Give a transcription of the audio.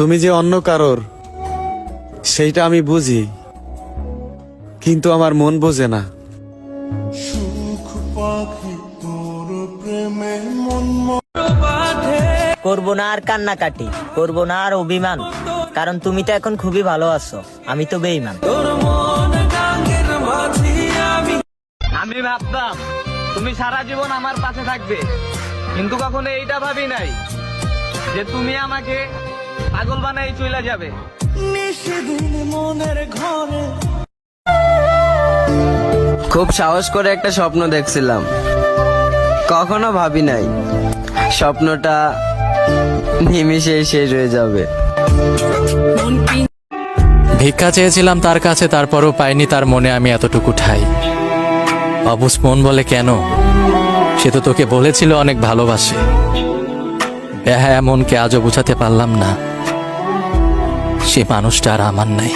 তুমি যে অন্য কারোর সেইটা আমি বুঝি, কিন্তু আমার মন বোঝে না। করবো না আর কান্নাকাটি, করবো না আর অভিমান, কারণ তুমি তো এখন খুবই ভালো আছো, আমি তো বেঈমান। আমি ভাবতাম তুমি সারা জীবন আমার পাশে থাকবে, কিন্তু কখনো এইটা ভাবি নাই যে তুমি আমাকে পাগল বানাই চলে যাবে। খুব সাহস করে একটা স্বপ্ন দেখছিলাম, কখনো ভাবি নাই স্বপ্নটা নিমিষেই শেষ হয়ে যাবে। ভিক্ষা চেয়েছিলাম তার কাছে, তারপরও পাইনি তার মনে আমি এতটুকু ঠাই। অবুঝ মন বলে কেন, সে তো তোকে বলেছিল অনেক ভালোবাসে। বেহায়া মনকে আজও বুঝাতে পারলাম না সে মানুষটা আর আমার নাই।